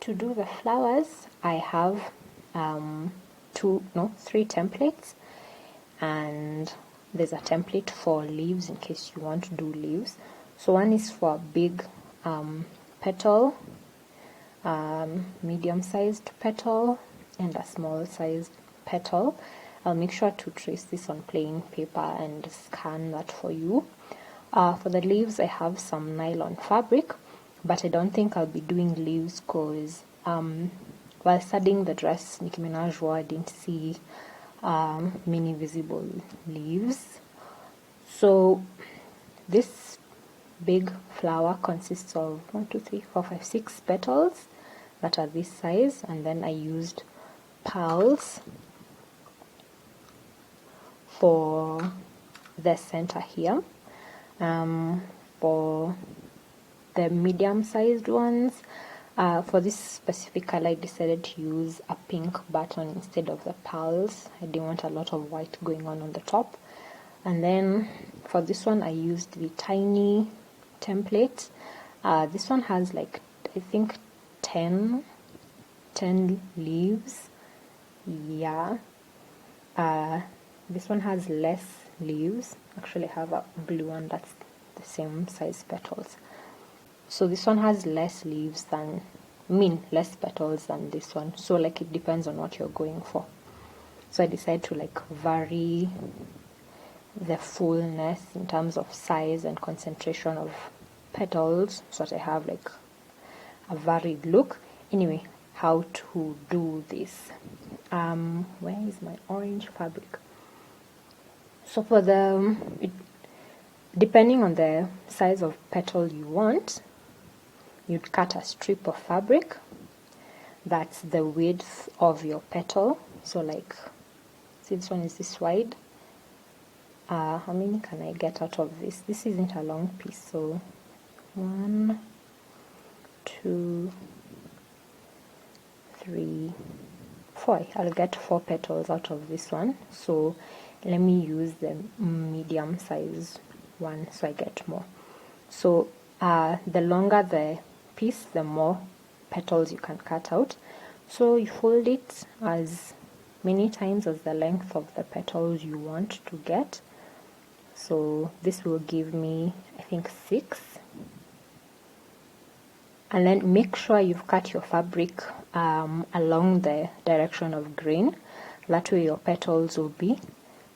to do the flowers, I have 3 templates, and there's a template for leaves in case you want to do leaves. So one is for a big petal, medium-sized petal, and a small-sized petal. I'll make sure to trace this on plain paper and scan that for you. For the leaves, I have some nylon fabric, but I don't think I'll be doing leaves because while studying the dress Nicki Minaj wore, I didn't see many visible leaves. So this big flower consists of 6 petals that are this size, and then I used pearls for the center here. For the medium-sized ones, for this specific color, I decided to use a pink button instead of the pearls. I didn't want a lot of white going on the top. And then for this one, I used the tiny template. This one has like, I think 10 leaves. Yeah. This one has less leaves. Actually, I have a blue one that's the same size petals. So this one has less leaves than, less petals than this one. So like it depends on what you're going for. So I decided to like vary the fullness in terms of size and concentration of petals, so that I have like a varied look. Anyway, how to do this? Where is my orange fabric? So for depending on the size of petal you want, you'd cut a strip of fabric that's the width of your petal. So like, see, this one is this wide. How many can I get out of this? This isn't a long piece, so 1, 2, 3, 4. I'll get 4 petals out of this one. So let me use the medium size one so I get more. So the longer the piece, the more petals you can cut out. So you fold it as many times as the length of the petals you want to get. So this will give me, I think, 6. And then make sure you've cut your fabric along the direction of grain. That way your petals will be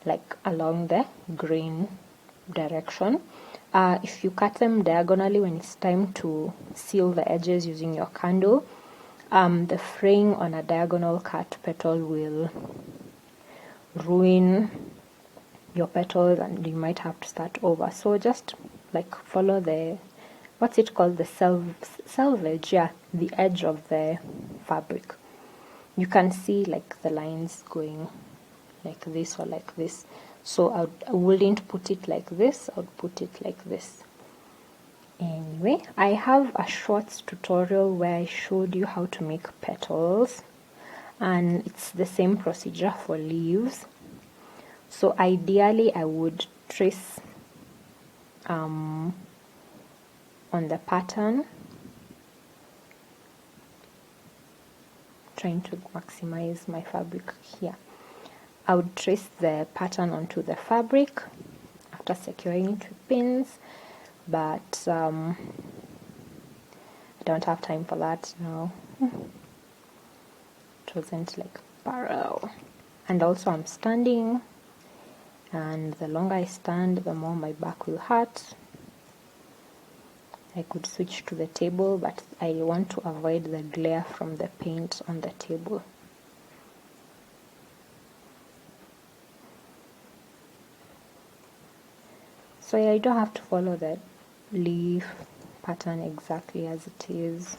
like along the grain direction. If you cut them diagonally when it's time to seal the edges using your candle, the fraying on a diagonal cut petal will ruin your petals and you might have to start over. So just like follow the, what's it called, the selvage, yeah, the edge of the fabric. You can see like the lines going like this or like this. So I wouldn't put it like this, I would put it like this. Anyway, I have a short tutorial where I showed you how to make petals, and it's the same procedure for leaves. So ideally I would trace on the pattern, trying to maximize my fabric here. I would trace the pattern onto the fabric after securing it with pins, but I don't have time for that now. It wasn't like parallel. And also I'm standing, and the longer I stand, the more my back will hurt. I could switch to the table, but I want to avoid the glare from the paint on the table. So yeah, you don't have to follow the leaf pattern exactly as it is.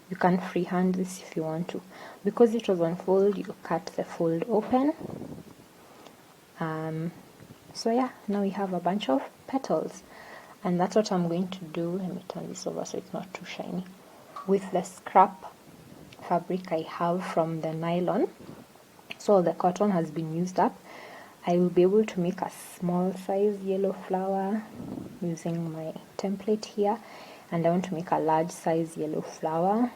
You can freehand this if you want to. Because it was on fold, you cut the fold open. So yeah, now we have a bunch of petals. And that's what I'm going to do. Let me turn this over so it's not too shiny. With the scrap fabric I have from the nylon, so the cotton has been used up, I will be able to make a small size yellow flower using my template here, and I want to make a large size yellow flower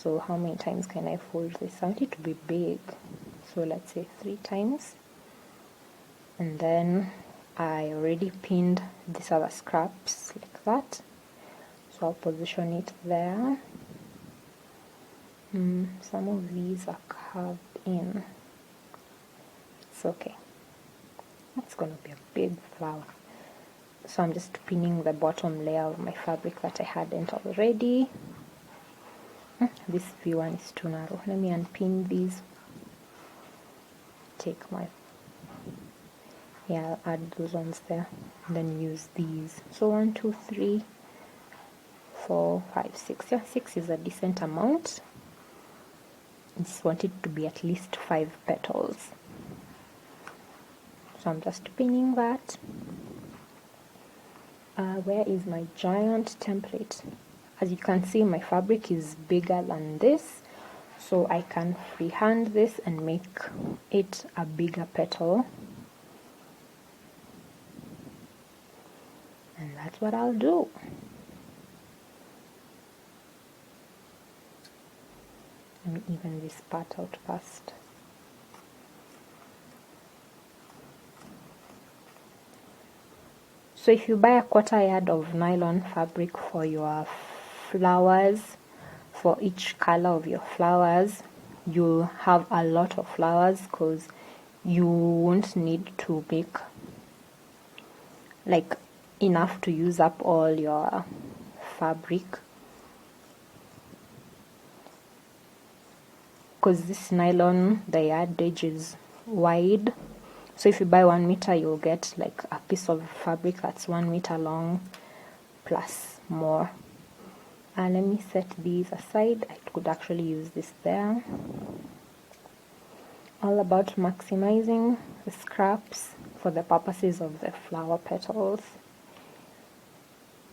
So how many times can I fold this? I want it to be big, so let's say 3 times. And then I already pinned these other scraps like that, so I'll position it there. Some of these are carved in. It's okay. It's going to be a big flower. So I'm just pinning the bottom layer of my fabric that I hadn't already. This V1 is too narrow. Let me unpin these. Take my, I'll add those ones there, and then use these. So 1, 2, 3, 4, 5, 6. Yeah, 6 is a decent amount. I just want it to be at least 5 petals. So I'm just pinning that. Where is my giant template? As you can see, my fabric is bigger than this, so I can freehand this and make it a bigger petal. And that's what I'll do. Let me even this part out first. So if you buy a 1/4 yard of nylon fabric for your flowers, for each color of your flowers, you'll have a lot of flowers because you won't need to make like enough to use up all your fabric, because this nylon, the yardage is wide. So if you buy 1 meter, you'll get like a piece of fabric that's 1 meter long plus more. And let me set these aside. I could actually use this there. All about maximizing the scraps for the purposes of the flower petals.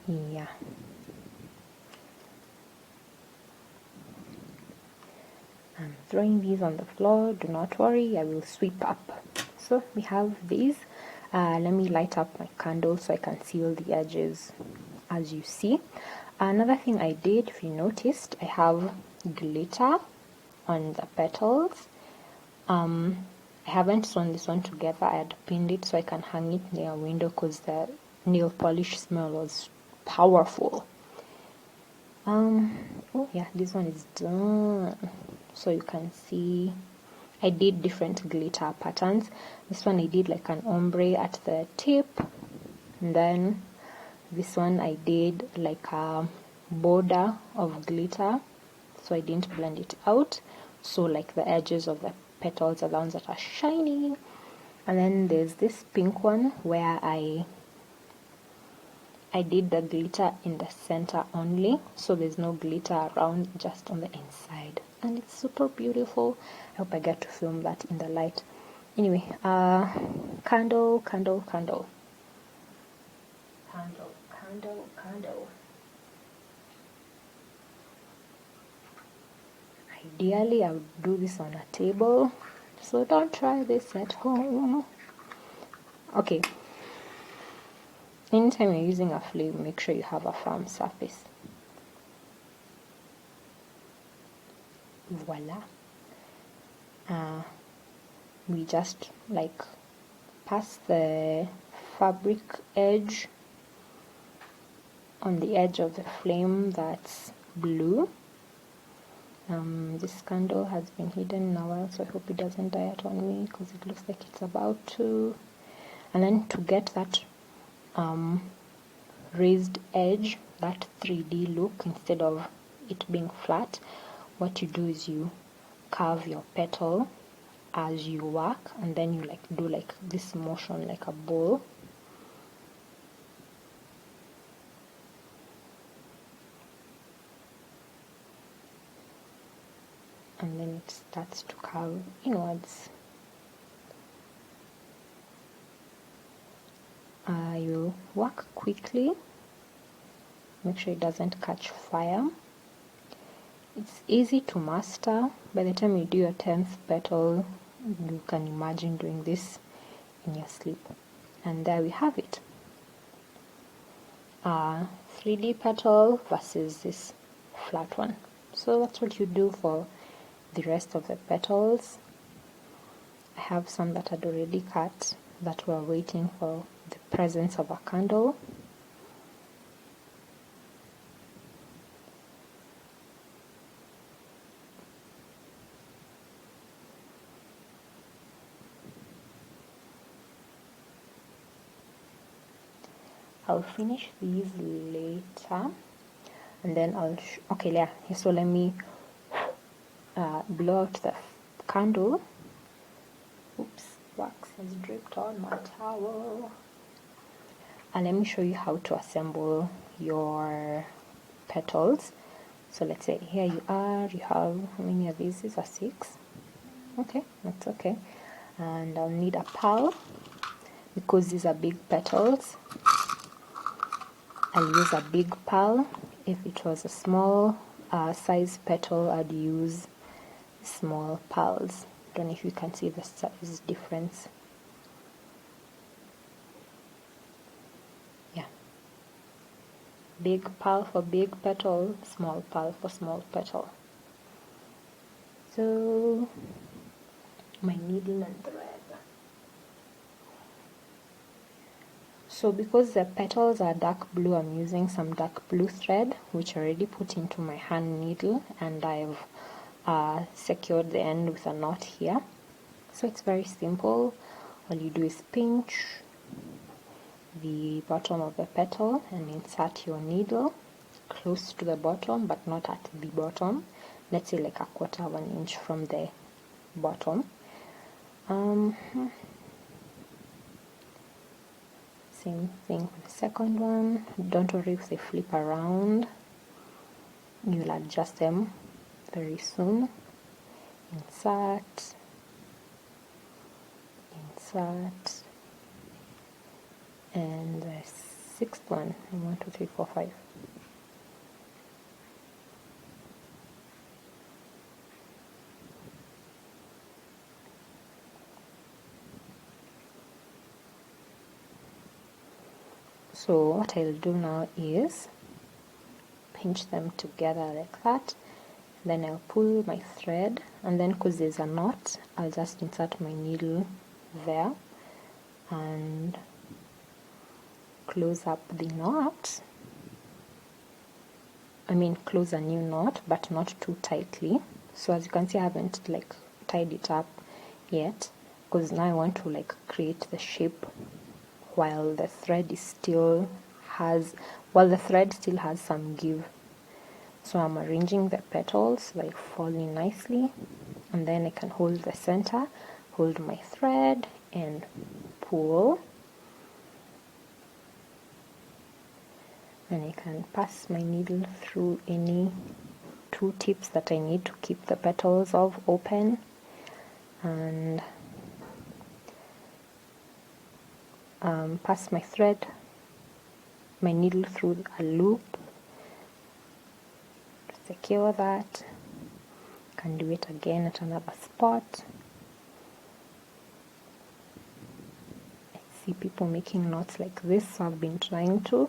Yeah. I'm throwing these on the floor. Do not worry, I will sweep up. So we have these. Let me light up my candle so I can seal the edges, as you see. Another thing I did, if you noticed, I have glitter on the petals. I haven't sewn this one together. I had pinned it so I can hang it near a window because the nail polish smell was powerful. Oh yeah, this one is done. So you can see I did different glitter patterns. This one I did like an ombre at the tip, and then this one I did like a border of glitter, so I didn't blend it out, so like the edges of the petals are the ones that are shiny. And then there's this pink one where I did the glitter in the center only, so there's no glitter around, just on the inside, and it's super beautiful. I hope I get to film that in the light. Anyway, candle. Ideally, I would do this on a table, so don't try this at home. Okay. Anytime you're using a flame, make sure you have a firm surface. Voila. We just like pass the fabric edge on the edge of the flame that's blue. This candle has been hidden in a while, so I hope it doesn't die out on me because it looks like it's about to. And then to get that raised edge, that 3D look, instead of it being flat, what you do is you carve your petal as you work, and then you like do like this motion like a bowl. And then it starts to curve inwards. You work quickly, make sure it doesn't catch fire. It's easy to master. By the time you do your 10th petal, you can imagine doing this in your sleep. And there we have it. 3D petal versus this flat one. So that's what you do for the rest of the petals. I have some that had already cut that were waiting for the presence of a candle. I'll finish these later, and then I'll okay, yeah, so let me blow out the candle. Oops, wax has dripped on my towel. And let me show you how to assemble your petals. So let's say here you are, you have, how many of these? These are 6. Okay, that's okay. And I'll need a pal, because these are big petals. I'll use a big pal. If it was a small size petal, I'd use small pals. Don't know if you can see the size difference. Yeah. Big pal for big petal, small pal for small petal. So, my needle and thread. So because the petals are dark blue, I'm using some dark blue thread, which I already put into my hand needle, and I've secured the end with a knot here. So it's very simple. All you do is pinch the bottom of the petal and insert your needle close to the bottom, but not at the bottom. Let's say like a 1/4 of an inch from the bottom. Same thing for the second one. Don't worry if they flip around. You'll adjust them very soon. Insert, and the 6th one. 1, 2, 3, 4, 5. So what I'll do now is pinch them together like that. Then I'll pull my thread, and then because there's a knot, I'll just insert my needle there and close up the knot. I mean close a new knot, but not too tightly. So as you can see, I haven't like tied it up yet, because now I want to like create the shape while the thread still has some give. So I'm arranging the petals like falling nicely, and then I can hold the center, hold my thread and pull. And I can pass my needle through any 2 tips that I need to keep the petals open, and pass my needle through a loop to secure that. Can do it again at another spot. I see people making knots like this, so I've been trying to,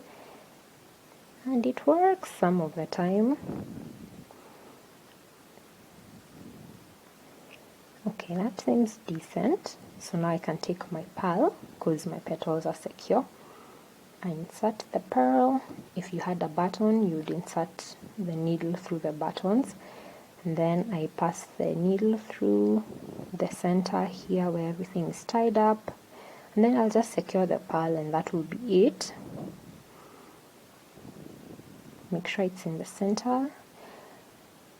and it works some of the time. Okay, that seems decent. So now I can take my pal, because my petals are secure. I insert the pearl. If you had a button, you would insert the needle through the buttons, and then I pass the needle through the center here where everything is tied up, and then I'll just secure the pearl, and that will be it. Make sure it's in the center.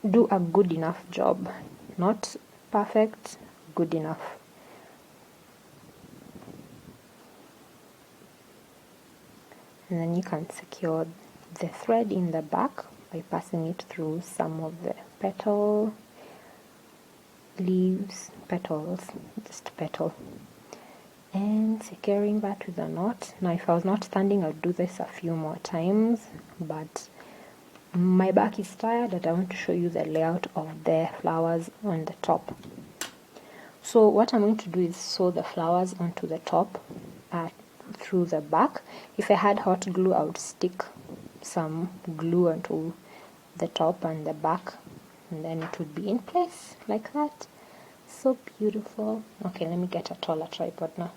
Do a good enough job, not perfect, good enough. And then you can secure the thread in the back by passing it through some of the petal leaves, petals, just petal, and securing that with a knot. Now if I was not standing, I'd do this a few more times, but my back is tired and I want to show you the layout of the flowers on the top. So what I'm going to do is sew the flowers onto the top through the back. If I had hot glue, I would stick some glue onto the top and the back, and then it would be in place like that. So beautiful. Okay, let me get a taller tripod now.